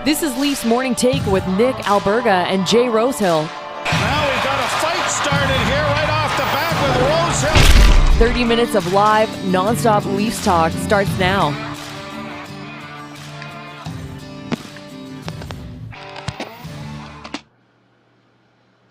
This is Leafs Morning Take with Nick Alberga and Jay Rosehill. Now we've got a fight started here right off the bat with Rosehill. 30 minutes of live, nonstop Leafs talk starts now.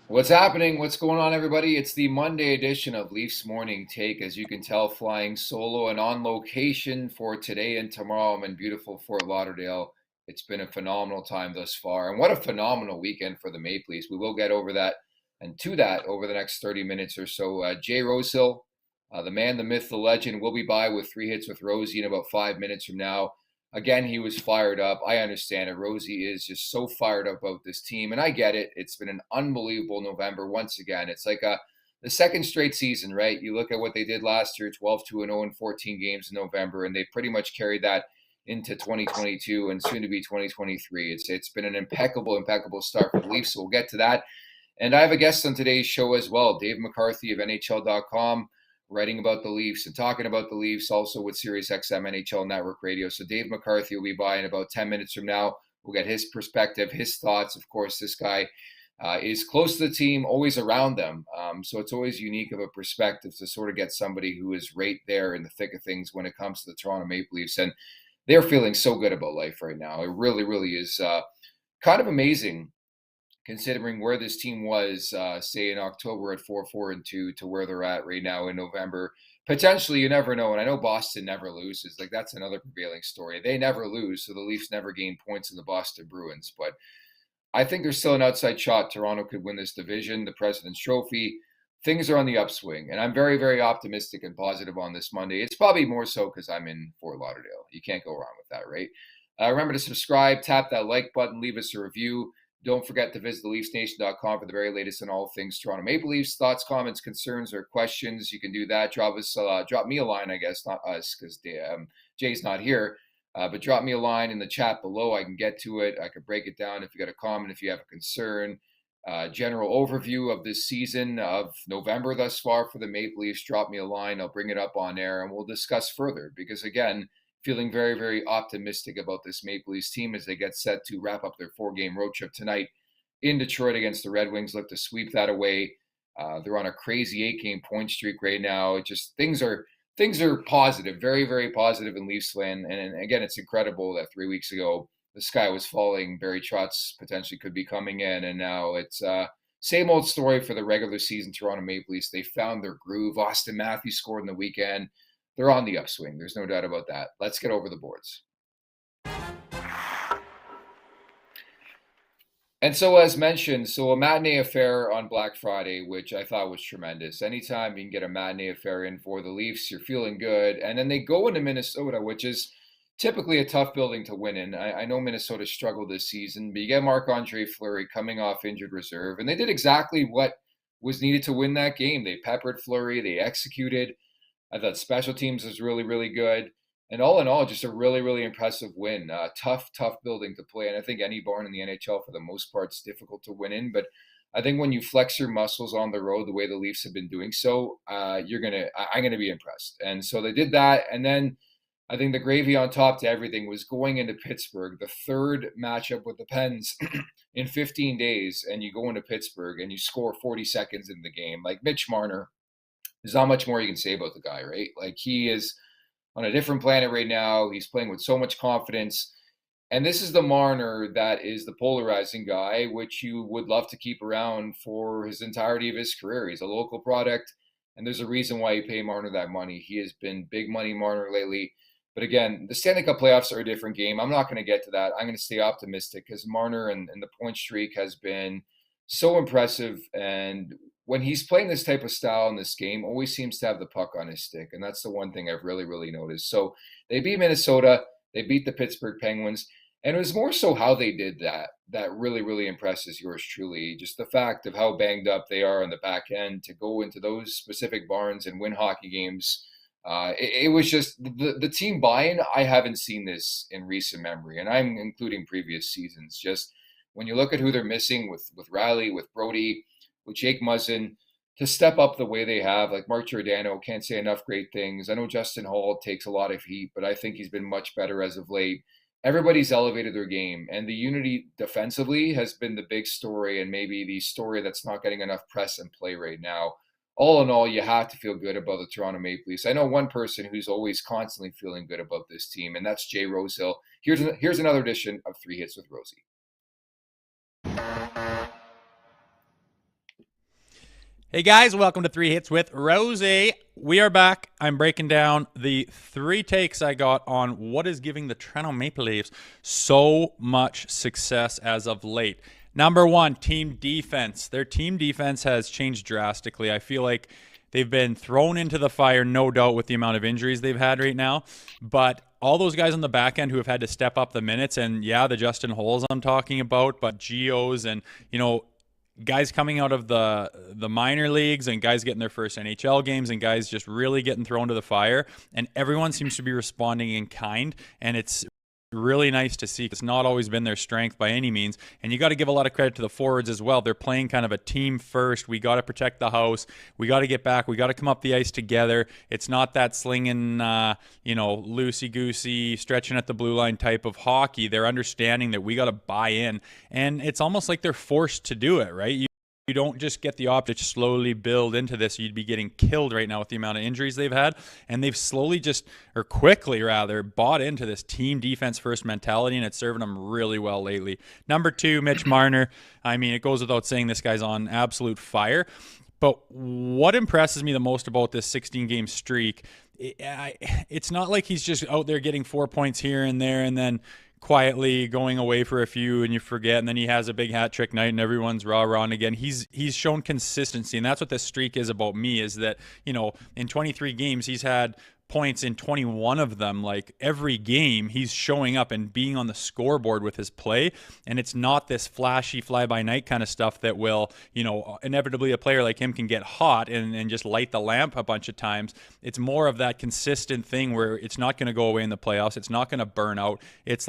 What's happening? What's going on, everybody? It's the Monday edition of Leafs Morning Take. As you can tell, flying solo and on location for today and tomorrow. I'm in beautiful Fort Lauderdale. It's been a phenomenal time thus far. And what a phenomenal weekend for the Maple Leafs. We will get over that and to that over the next 30 minutes or so. Jay Rosehill, the man, the myth, the legend, will be by with 3 hits with Rosie in about 5 minutes from now. Again, he was fired up. I understand it. Rosie is just so fired up about this team, and I get it. It's been an unbelievable November once again. It's like the second straight season, right? You look at what they did last year, 12-2-0 in 14 games in November, and they pretty much carried that into 2022 and soon to be 2023. It's been an impeccable start for the Leafs, so we'll get to that. And I have a guest on today's show as well, Dave McCarthy of NHL.com, writing about the Leafs and talking about the Leafs, also with SiriusXM NHL Network Radio. So Dave McCarthy will be by in about 10 minutes from now. We'll get his perspective, his thoughts. Of course, this guy is close to the team, always around them. So it's always unique of a perspective to sort of get somebody who is right there in the thick of things when it comes to the Toronto Maple Leafs. And they're feeling so good about life right now. It really, really is kind of amazing considering where this team was, say, in October at 4-4-2 to where they're at right now in November. Potentially, you never know. And I know Boston never loses. Like, that's another prevailing story. They never lose, so the Leafs never gain points in the Boston Bruins. But I think there's still an outside shot. Toronto could win this division, the President's Trophy. Things are on the upswing, and I'm very, very optimistic and positive on this Monday. It's probably more so because I'm in Fort Lauderdale. You can't go wrong with that, right? Remember to subscribe, tap that like button, leave us a review. Don't forget to visit theleafsnation.com for the very latest on all things Toronto Maple Leafs. Thoughts, comments, concerns, or questions, you can do that. Drop me a line, I guess, not us, because Jay's not here. But drop me a line in the chat below. I can get to it. I can break it down if you got a comment, if you have a concern. General overview of this season of November thus far for the Maple Leafs. Drop me a line. I'll bring it up on air and we'll discuss further because, again, feeling very, very optimistic about this Maple Leafs team as they get set to wrap up their 4-game road trip tonight in Detroit against the Red Wings. Look to sweep that away. They're on a crazy 8-game point streak right now. It just things are positive, very, very positive in Leafs land. And again, it's incredible that 3 weeks ago the sky was falling. Barry Trotz potentially could be coming in, and now it's same old story for the regular season Toronto Maple Leafs. They found their groove. Austin Matthews scored in the weekend. They're on the upswing. There's no doubt about that. Let's get over the boards. And so, as mentioned, a matinee affair on Black Friday, which I thought was tremendous. Anytime you can get a matinee affair in for the Leafs, you're feeling good. And then they go into Minnesota, which is typically a tough building to win in. I know Minnesota struggled this season, but you get Marc-Andre Fleury coming off injured reserve, and they did exactly what was needed to win that game. They peppered Fleury, they executed. I thought special teams was really, really good. And all in all, just a really, really impressive win. Tough building to play. And I think any barn in the NHL, for the most part, is difficult to win in. But I think when you flex your muscles on the road the way the Leafs have been doing so, I'm going to be impressed. And so they did that. And then I think the gravy on top to everything was going into Pittsburgh, the third matchup with the Pens in 15 days, and you go into Pittsburgh and you score 40 seconds in the game. Like Mitch Marner, there's not much more you can say about the guy, right? Like he is on a different planet right now. He's playing with so much confidence. And this is the Marner that is the polarizing guy, which you would love to keep around for his entirety of his career. He's a local product, and there's a reason why you pay Marner that money. He has been big money Marner lately. But again, the Stanley Cup playoffs are a different game. I'm not going to get to that. I'm going to stay optimistic because Marner and the point streak has been so impressive. And when he's playing this type of style in this game, always seems to have the puck on his stick. And that's the one thing I've really, really noticed. So they beat Minnesota. They beat the Pittsburgh Penguins. And it was more so how they did that really, really impresses yours truly. Just the fact of how banged up they are on the back end to go into those specific barns and win hockey games. It was just the team buy-in. I haven't seen this in recent memory, and I'm including previous seasons. Just when you look at who they're missing with Riley, with Brody, with Jake Muzzin, to step up the way they have, like Mark Giordano, can't say enough great things. I know Justin Hall takes a lot of heat, but I think he's been much better as of late. everybody's elevated their game, and the unity defensively has been the big story, and maybe the story that's not getting enough press and play right now. All in all, you have to feel good about the Toronto Maple Leafs. I know one person who's always constantly feeling good about this team, and that's Jay Rosehill. Here's another edition of Three Hits with Rosie. Hey guys, welcome to Three Hits with Rosie. We are back. I'm breaking down the 3 takes I got on what is giving the Toronto Maple Leafs so much success as of late. Number 1, team defense. Their team defense has changed drastically. I feel like they've been thrown into the fire, no doubt, with the amount of injuries they've had right now. But all those guys on the back end who have had to step up the minutes, and yeah, the Justin Holes I'm talking about, but Geos and, guys coming out of the minor leagues and guys getting their first NHL games and guys just really getting thrown to the fire, and everyone seems to be responding in kind, and it's really nice to see. It's not always been their strength by any means, and you got to give a lot of credit to the forwards as well. They're playing kind of a team first. We got to protect the house. We got to get back. We got to come up the ice together. It's not that slinging, loosey-goosey, stretching at the blue line type of hockey. They're understanding that we got to buy in, and it's almost like they're forced to do it, right? You don't just get the option to slowly build into this. You'd be getting killed right now with the amount of injuries they've had. And they've quickly bought into this team defense first mentality, and it's serving them really well lately. Number 2, Mitch Marner. I mean, it goes without saying this guy's on absolute fire. But what impresses me the most about this 16-game streak, it's not like he's just out there getting 4 points here and there and then quietly going away for a few and you forget, and then he has a big hat trick night and everyone's rah-rahing again. He's shown consistency, and that's what this streak is about me, is that, in 23 games he's had points in 21 of them. Like, every game he's showing up and being on the scoreboard with his play, and it's not this flashy fly-by-night kind of stuff that will, inevitably a player like him can get hot and just light the lamp a bunch of times. It's more of that consistent thing where it's not going to go away in the playoffs. It's not going to burn out. It's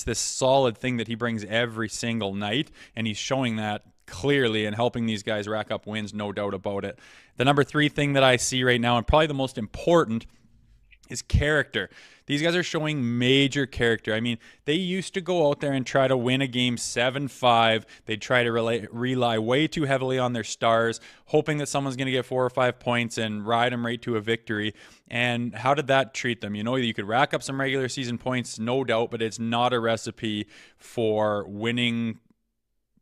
this solid thing that he brings every single night, and he's showing that clearly and helping these guys rack up wins, no doubt about it. The number 3 thing that I see right now, and probably the most important, is character. These guys are showing major character. I mean, they used to go out there and try to win a game 7-5. They'd try to rely way too heavily on their stars, hoping that someone's going to get 4 or 5 points and ride them right to a victory. And how did that treat them? You could rack up some regular season points, no doubt, but it's not a recipe for winning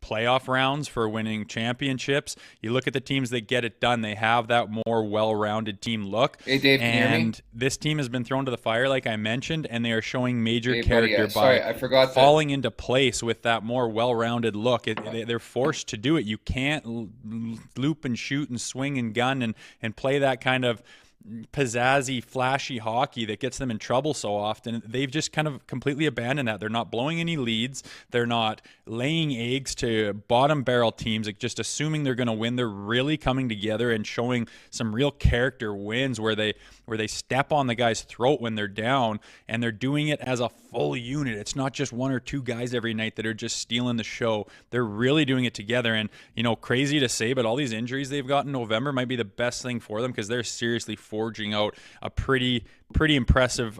playoff rounds, for winning championships. You look at the teams that get it done, they have that more well-rounded team look. Hey, Dave, can you hear me? And this team has been thrown to the fire, like I mentioned, and they are showing major Hey, character by falling into place with that more well-rounded look. They're forced to do it. You can't loop and shoot and swing and gun and play that kind of pizzazzy, flashy hockey that gets them in trouble so often. They've just kind of completely abandoned that. They're not blowing any leads. They're not laying eggs to bottom barrel teams, like just assuming they're going to win. They're really coming together and showing some real character wins where they step on the guy's throat when they're down, and they're doing it as a full unit. It's not just 1 or 2 guys every night that are just stealing the show. They're really doing it together. And, crazy to say, but all these injuries they've got in November might be the best thing for them, because they're seriously forging out a pretty impressive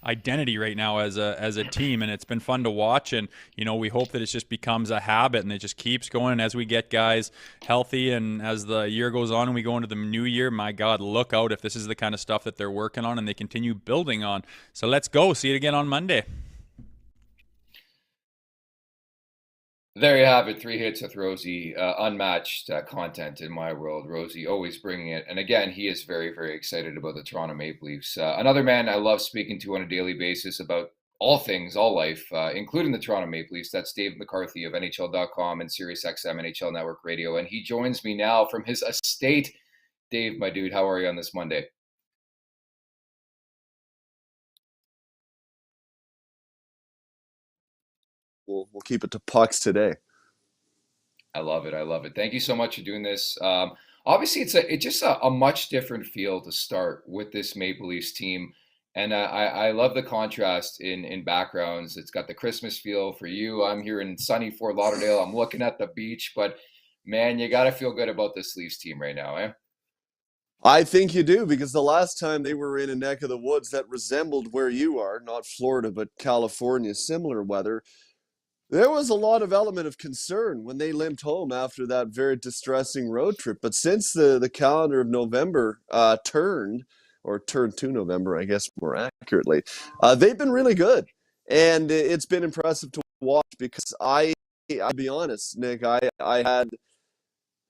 identity right now as a team, and it's been fun to watch. And we hope that it just becomes a habit and it just keeps going. And as we get guys healthy and as the year goes on and we go into the new year, my God, look out if this is the kind of stuff that they're working on and they continue building on. So let's go. See it again on Monday. There you have it, 3 hits with Rosie. Unmatched content in my world. Rosie always bringing it. And again, he is very, very excited about the Toronto Maple Leafs. Another man I love speaking to on a daily basis about all things, all life, including the Toronto Maple Leafs. That's Dave McCarthy of NHL.com and SiriusXM NHL Network Radio. And he joins me now from his estate. Dave, my dude, how are you on this Monday? We'll keep it to pucks today. I love it. I love it. Thank you so much for doing this. Obviously, it's just a much different feel to start with this Maple Leafs team. And I love the contrast in backgrounds. It's got the Christmas feel for you. I'm here in sunny Fort Lauderdale. I'm looking at the beach. But, man, you got to feel good about this Leafs team right now, eh? I think you do, because the last time they were in a neck of the woods that resembled where you are, not Florida, but California, similar weather, there was a lot of element of concern when they limped home after that very distressing road trip. But since the calendar of November turned to November, I guess more accurately, they've been really good. And it's been impressive to watch, because I'll be honest, Nick, I had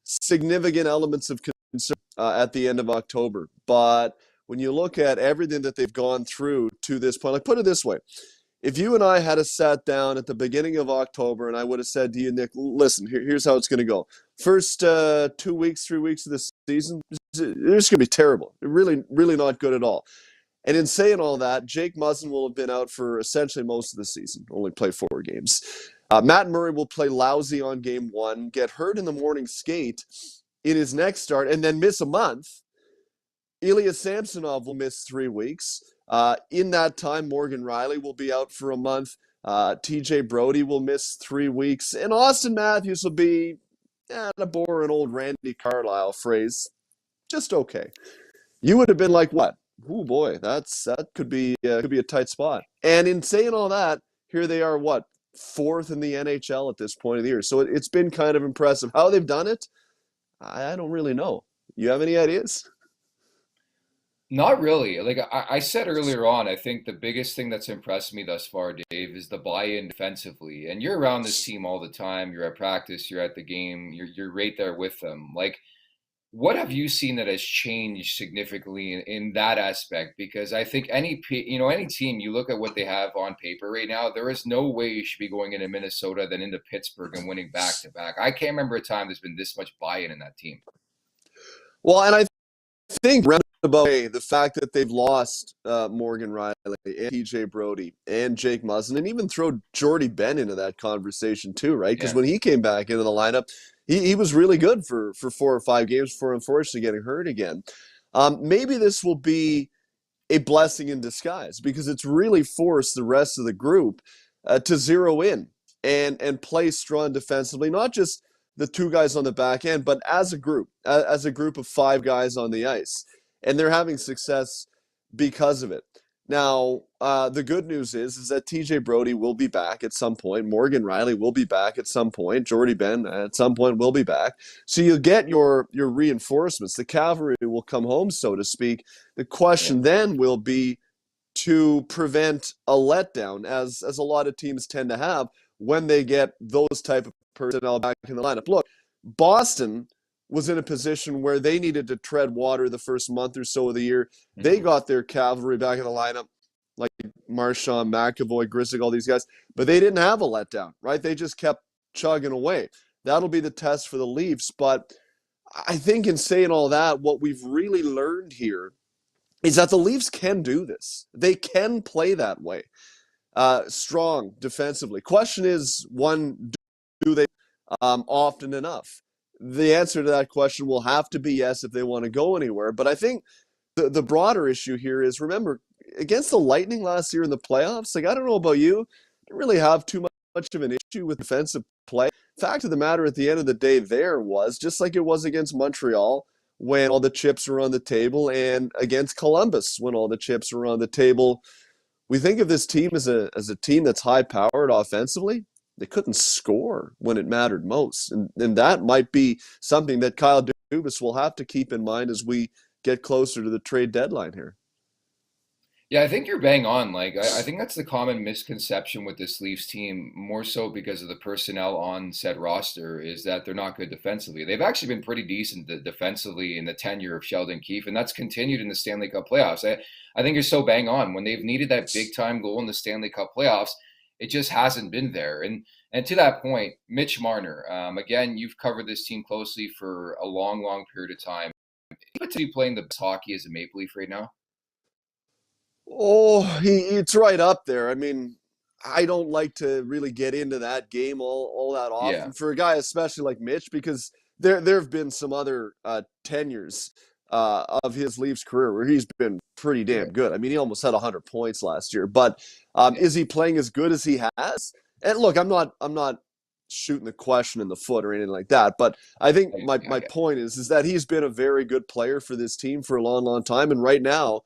significant elements of concern at the end of October. But when you look at everything that they've gone through to this point, like, put it this way. If you and I had a sat down at the beginning of October and I would have said to you, Nick, listen, here's how it's going to go. First 2 weeks, 3 weeks of the season, it's going to be terrible. Really, really not good at all. And in saying all that, Jake Muzzin will have been out for essentially most of the season, only play 4 games. Matt Murray will play lousy on game 1, get hurt in the morning skate in his next start, and then miss a month. Ilya Samsonov will miss 3 weeks. In that time, Morgan Riley will be out for a month. TJ Brody will miss 3 weeks. And Austin Matthews will be, to borrow an old Randy Carlisle phrase, just okay. You would have been like, what? Oh boy, that could be a tight spot. And in saying all that, here they are, what, 4th in the NHL at this point of the year. So it's been kind of impressive. How they've done it, I don't really know. You have any ideas? Not really. Like I said earlier on, I think the biggest thing that's impressed me thus far, Dave, is the buy-in defensively. And you're around this team all the time. You're at practice, you're at the game, you're right there with them. Like, what have you seen that has changed significantly in that aspect? Because I think any team, you look at what they have on paper right now, there is no way you should be going into Minnesota than into Pittsburgh and winning back to back. I can't remember a time there's been this much buy-in in that team. Well, and I think about the fact that they've lost Morgan Riley and TJ Brody and Jake Muzzin, and even throw Jordy Ben into that conversation too, right? Because when he came back into the lineup, he was really good for 4 or 5 games before unfortunately getting hurt again. Maybe this will be a blessing in disguise, because it's really forced the rest of the group to zero in and play strong defensively, not just the 2 guys on the back end, but as a group of 5 guys on the ice. And they're having success because of it. Now, the good news is that TJ Brody will be back at some point. Morgan Riley will be back at some point. Jordy Ben at some point will be back. So you'll get your reinforcements. The cavalry will come home, so to speak. The question then will be to prevent a letdown, as a lot of teams tend to have when they get those type of personnel back in the lineup. Look, Boston was in a position where they needed to tread water the first month or so of the year. Mm-hmm. They got their cavalry back in the lineup, like Marchand, McAvoy, Grisick, all these guys, but they didn't have a letdown, right? They just kept chugging away. That'll be the test for the Leafs. But I think in saying all that, what we've really learned here is that the Leafs can do this. They can play that way, strong defensively. Question is, one, do they often enough? The answer to that question will have to be yes if they want to go anywhere. But I think the broader issue here is, remember, against the Lightning last year in the playoffs, like, I don't know about you, I didn't really have too much of an issue with defensive play. Fact of the matter at the end of the day there was, just like it was against Montreal when all the chips were on the table, and against Columbus when all the chips were on the table, we think of this team as a team that's high-powered offensively. They couldn't score when it mattered most. And that might be something that Kyle Dubas will have to keep in mind as we get closer to the trade deadline here. Yeah, I think you're bang on. Like, I think that's the common misconception with this Leafs team, more so because of the personnel on said roster, is that they're not good defensively. They've actually been pretty decent defensively in the tenure of Sheldon Keefe, and that's continued in the Stanley Cup playoffs. I think you're so bang on. When they've needed that big-time goal in the Stanley Cup playoffs, it just hasn't been there. And to that point, Mitch Marner, again, you've covered this team closely for a long, long period of time. Is he playing the best hockey as a Maple Leaf right now? Oh, it's right up there. I mean, I don't like to really get into that game all that often for a guy especially like Mitch, because there have been some other tenures of his Leafs career where he's been pretty damn good. I mean, he almost had 100 points last year. But is he playing as good as he has? And look, I'm not shooting the question in the foot or anything like that. But I think my get it. point is that he's been a very good player for this team for a long, long time. And right now,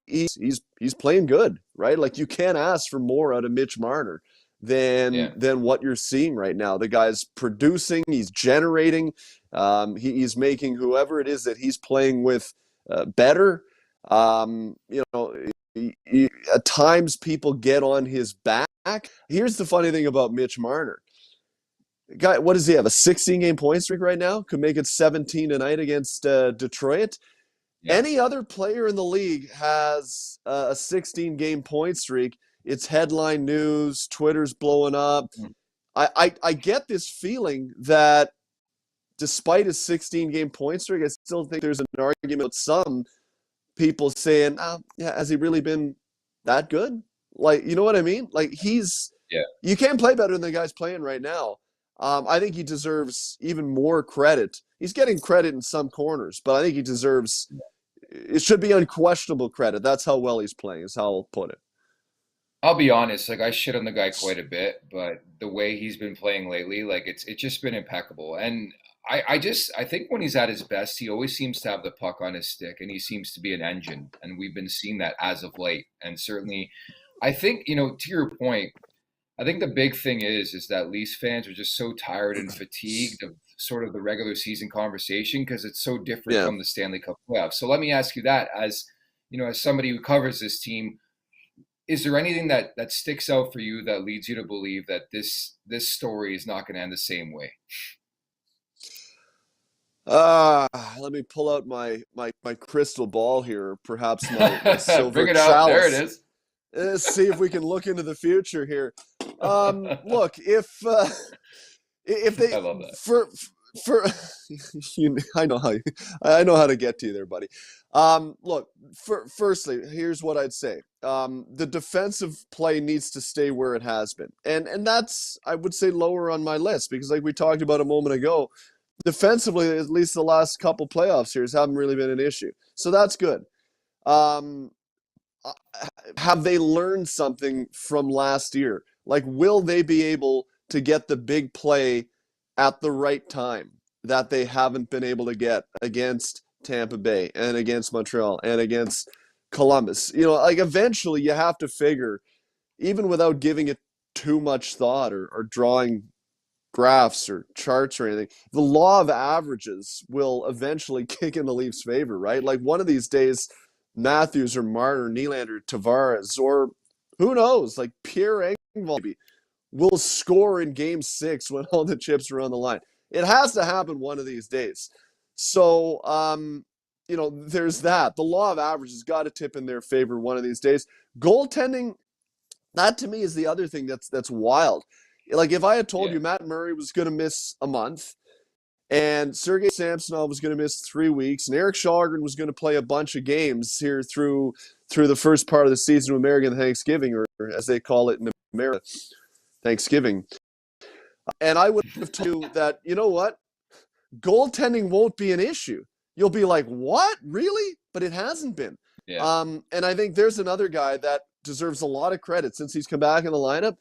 he's playing good, right? Like, you can't ask for more out of Mitch Marner than what you're seeing right now. The guy's producing, he's generating, he's making whoever it is that he's playing with better. You know, at times people get on his back. Here's the funny thing about Mitch Marner. Guy, what does he have? A 16-game point streak right now? Could make it 17 tonight against Detroit. Yeah. Any other player in the league has a 16-game point streak. It's headline news. Twitter's blowing up. I get this feeling that despite his 16-game point streak, I still think there's an argument with some people saying, has he really been that good? Like, you know what I mean? Like, you can't play better than the guy's playing right now. I think he deserves even more credit. He's getting credit in some corners, but I think he deserves, it should be unquestionable credit. That's how well he's playing, is how I'll put it. I'll be honest, like, I shit on the guy quite a bit, but the way he's been playing lately, like, it's just been impeccable. And I think when he's at his best, he always seems to have the puck on his stick, and he seems to be an engine. And we've been seeing that as of late. And certainly, I think, to your point, I think the big thing is that Leafs fans are just so tired and fatigued of sort of the regular season conversation, because it's so different from the Stanley Cup playoffs. So let me ask you that, as somebody who covers this team, is there anything that sticks out for you that leads you to believe that this story is not going to end the same way? Let me pull out my crystal ball here, perhaps my silver Bring it chalice. out. There it is. Let's see if we can look into the future here. Look, if they, I love that. for I know how to get to you there, buddy. Look, firstly, here's what I'd say. The defensive play needs to stay where it has been, and that's, I would say, lower on my list, because, like we talked about a moment ago, defensively, at least the last couple playoff series haven't really been an issue. So that's good. Have they learned something from last year? Like, will they be able to get the big play at the right time that they haven't been able to get against Tampa Bay and against Montreal and against Columbus? Like, eventually you have to figure, even without giving it too much thought or drawing graphs or charts or anything, the law of averages will eventually kick in the Leafs' favor, right? Like, one of these days, Matthews or Marner, Nylander, Tavares, or who knows, like Pierre Engvall will score in Game 6 when all the chips are on the line. It has to happen one of these days. So, there's that. The law of averages got to tip in their favor one of these days. Goaltending, that to me is the other thing that's wild. Like, if I had told you Matt Murray was going to miss a month, and Sergei Samsonov was going to miss 3 weeks, and Eric Kallgren was going to play a bunch of games here through the first part of the season of American Thanksgiving, or as they call it in America, Thanksgiving. And I would have told you that, you know what? Goaltending won't be an issue. You'll be like, what? Really? But it hasn't been. Yeah. And I think there's another guy that deserves a lot of credit since he's come back in the lineup.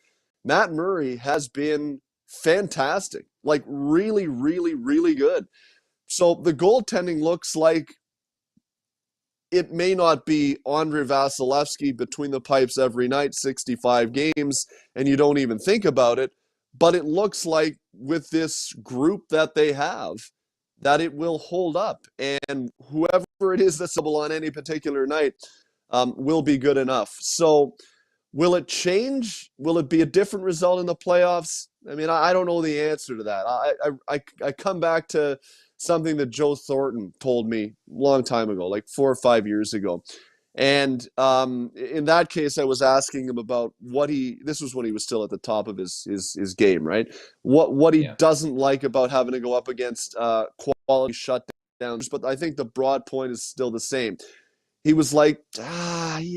Matt Murray has been fantastic, like really, really, really good. So the goaltending looks like it may not be Andre Vasilevsky between the pipes every night, 65 games, and you don't even think about it, but it looks like with this group that they have, that it will hold up, and whoever it is that's able on any particular night will be good enough. So will it change? Will it be a different result in the playoffs? I mean, I don't know the answer to that. I come back to something that Joe Thornton told me a long time ago, like 4 or 5 years ago. And in that case, I was asking him about this was when he was still at the top of his game, right? What he doesn't like about having to go up against quality shutdowns. But I think the broad point is still the same. He was like, I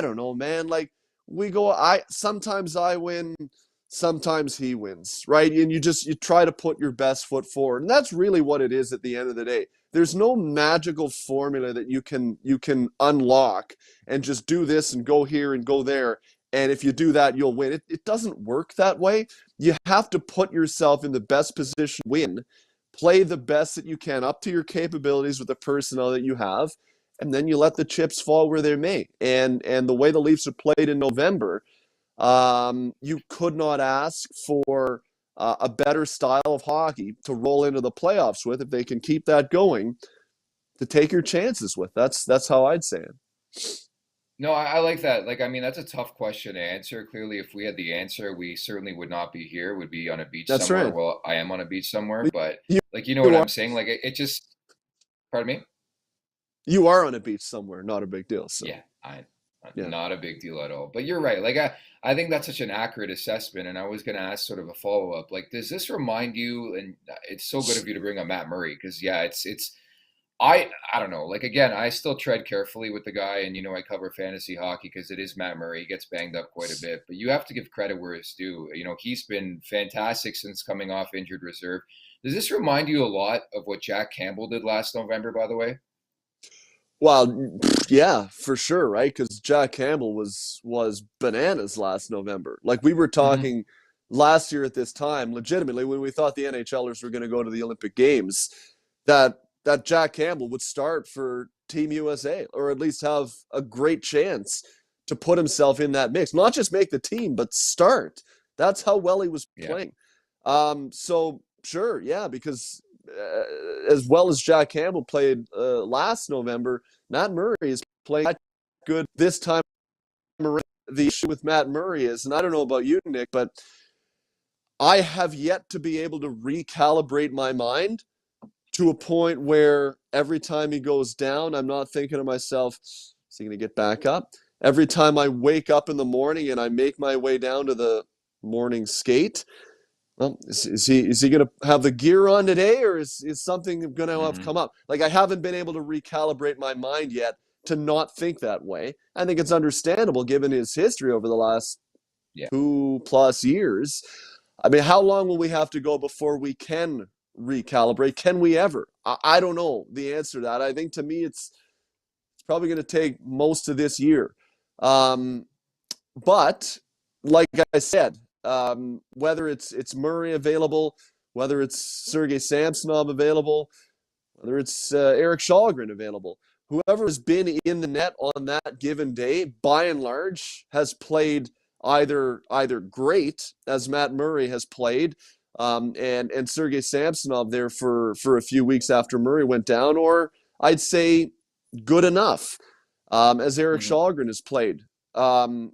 don't know, man. Like, sometimes I win, sometimes he wins, right? And you try to put your best foot forward. And that's really what it is at the end of the day. There's no magical formula that you can unlock and just do this and go here and go there and if you do that, you'll win. It doesn't work that way. You have to put yourself in the best position to win, play the best that you can up to your capabilities with the personnel that you have, and then you let the chips fall where they may. And the way the Leafs are played in November, you could not ask for a better style of hockey to roll into the playoffs with if they can keep that going, to take your chances with. That's how I'd say it. No, I like that. Like, I mean, that's a tough question to answer. Clearly, if we had the answer, we certainly would not be here. Would be on a beach That's somewhere. right. Well, I am on a beach somewhere, but You, like, you know you what are I'm saying? Like, it just, pardon me? you are on a beach somewhere, not a big deal. So Yeah, yeah, not a big deal at all. But you're right. Like, I think that's such an accurate assessment. And I was going to ask sort of a follow up. Like, does this remind you? And it's so good of you to bring up Matt Murray, because yeah, it's I don't know. Like, again, I still tread carefully with the guy, and I cover fantasy hockey because it is Matt Murray. He gets banged up quite a bit, but you have to give credit where it's due. He's been fantastic since coming off injured reserve. Does this remind you a lot of what Jack Campbell did last November, by the way? well, yeah, for sure, right? Because Jack Campbell was bananas last November. Like, we were Hmm. talking last year at this time, legitimately, when we thought the NHLers were going to go to the Olympic Games, that Jack Campbell would start for Team USA, or at least have a great chance to put himself in that mix. Not just make the team, but start. That's how well he was Yeah. playing. So sure, yeah, because as well as Jack Campbell played last November, Matt Murray is playing that good this time around. The issue with Matt Murray is, and I don't know about you, Nick, but I have yet to be able to recalibrate my mind to a point where every time he goes down, I'm not thinking to myself, is he going to get back up? Every time I wake up in the morning and I make my way down to the morning skate, well, is he going to have the gear on today, or is something going to have Hmm. come up? Like, I haven't been able to recalibrate my mind yet to not think that way. I think it's understandable given his history over the last Yeah. 2+ years. I mean, how long will we have to go before we can recalibrate? Can we ever? I don't know the answer to that. I think, to me, it's probably going to take most of this year. Um, but like I said, whether it's Murray available, whether it's Sergei Samsonov available, whether it's Eric Shalgren available, whoever has been in the net on that given day, by and large, has played either great, as Matt Murray has played, and Sergei Samsonov there for a few weeks after Murray went down, or I'd say good enough, as Eric Hmm. Shalgren has played. And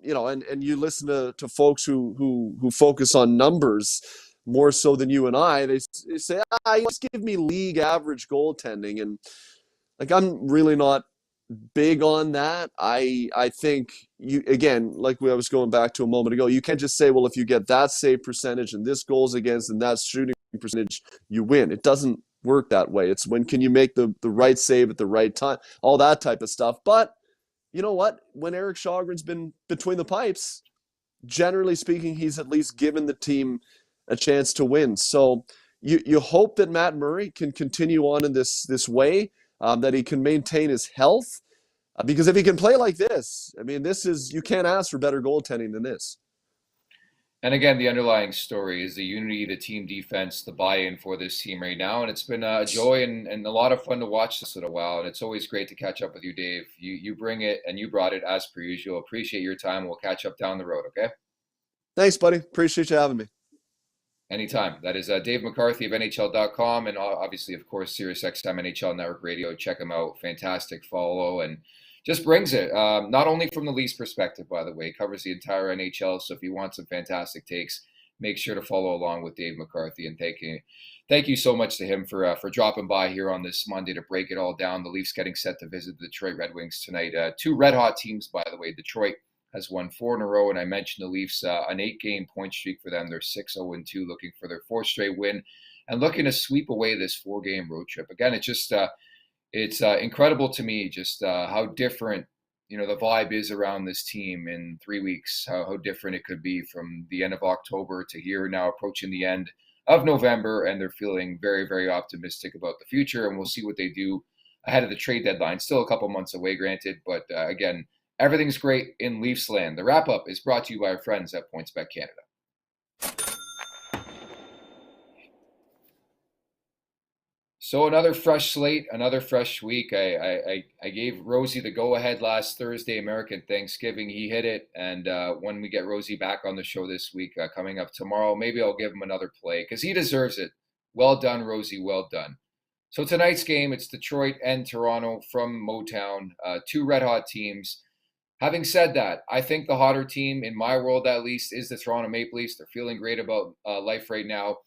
you listen to folks who focus on numbers more so than you and I. They say, just give me league average goaltending, and like, I'm really not big on that. I think, you, again, like I was going back to a moment ago, you can't just say, well, if you get that save percentage and this goals against and that shooting percentage, you win. It doesn't work that way. It's when can you make the right save at the right time, all that type of stuff. But you know what? When Eric Shalgren's been between the pipes, generally speaking, he's at least given the team a chance to win. So you hope that Matt Murray can continue on in this way, that he can maintain his health, because if he can play like this, I mean, you can't ask for better goaltending than this. And again, the underlying story is the unity, the team defense, the buy-in for this team right now. And it's been a joy and a lot of fun to watch this little while. And it's always great to catch up with you, Dave. You bring it, and you brought it as per usual. Appreciate your time. We'll catch up down the road, okay? Thanks, buddy. Appreciate you having me. Anytime. That is Dave McCarthy of NHL.com, and obviously, of course, SiriusXM NHL Network Radio. Check him out. Fantastic follow, and just brings it. Not only from the Leafs perspective, by the way, covers the entire NHL. So if you want some fantastic takes, make sure to follow along with Dave McCarthy. And thank you so much to him for dropping by here on this Monday to break it all down. The Leafs getting set to visit the Detroit Red Wings tonight. Two red hot teams, by the way. Detroit has won 4 in a row, and I mentioned the Leafs, an 8-game point streak for them. They're 6-0-2, looking for their 4th straight win and looking to sweep away this 4-game road trip. Again, it's just it's incredible to me just how different the vibe is around this team in 3 weeks. How different it could be from the end of October to here now approaching the end of November, and they're feeling very, very optimistic about the future. And we'll see what they do ahead of the trade deadline. Still a couple months away, granted, but again, Everything's great in Leafs land. The wrap-up is brought to you by our friends at PointsBet Canada. So another fresh slate, another fresh week. I gave Rosie the go-ahead last Thursday, American Thanksgiving. He hit it, and when we get Rosie back on the show this week, coming up tomorrow, maybe I'll give him another play because he deserves it. Well done, Rosie, well done. So tonight's game, it's Detroit and Toronto from Motown, two red-hot teams. Having said that, I think the hotter team, in my world at least, is the Toronto Maple Leafs. They're feeling great about life right now.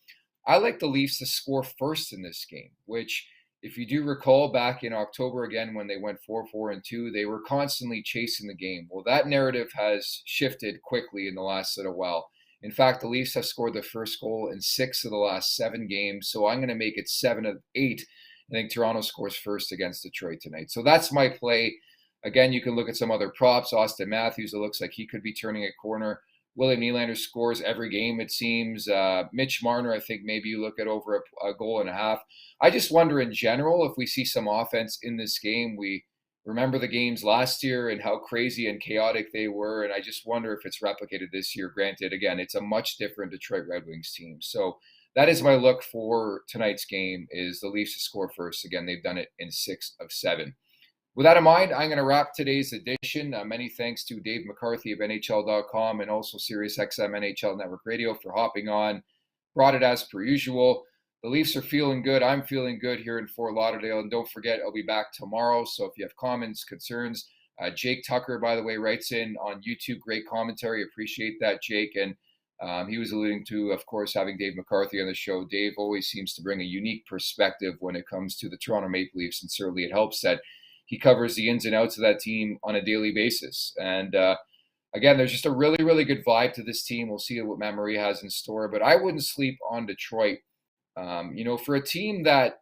I like the Leafs to score first in this game, which, if you do recall back in October again when they went 4-4-2, they were constantly chasing the game. Well, that narrative has shifted quickly in the last little while. In fact, the Leafs have scored their first goal in 6 of the last 7 games, so I'm going to make it 7 of 8. I think Toronto scores first against Detroit tonight. So that's my play. Again, you can look at some other props. Austin Matthews, it looks like he could be turning a corner. William Nylander scores every game, it seems. Mitch Marner, I think maybe you look at over a goal and a half. I just wonder in general if we see some offense in this game. We remember the games last year and how crazy and chaotic they were, and I just wonder if it's replicated this year. Granted, again, it's a much different Detroit Red Wings team. So that is my look for tonight's game, is the Leafs to score first. Again, they've done it in 6 of 7. With that in mind, I'm going to wrap today's edition. Many thanks to Dave McCarthy of NHL.com and also SiriusXM NHL Network Radio for hopping on. Brought it as per usual. The Leafs are feeling good. I'm feeling good here in Fort Lauderdale. And don't forget, I'll be back tomorrow. So if you have comments, concerns, Jake Tucker, by the way, writes in on YouTube. Great commentary. Appreciate that, Jake. And he was alluding to, of course, having Dave McCarthy on the show. Dave always seems to bring a unique perspective when it comes to the Toronto Maple Leafs. And certainly it helps that he covers the ins and outs of that team on a daily basis. And again, there's just a really, really good vibe to this team. We'll see what Matt Marie has in store. But I wouldn't sleep on Detroit. For a team that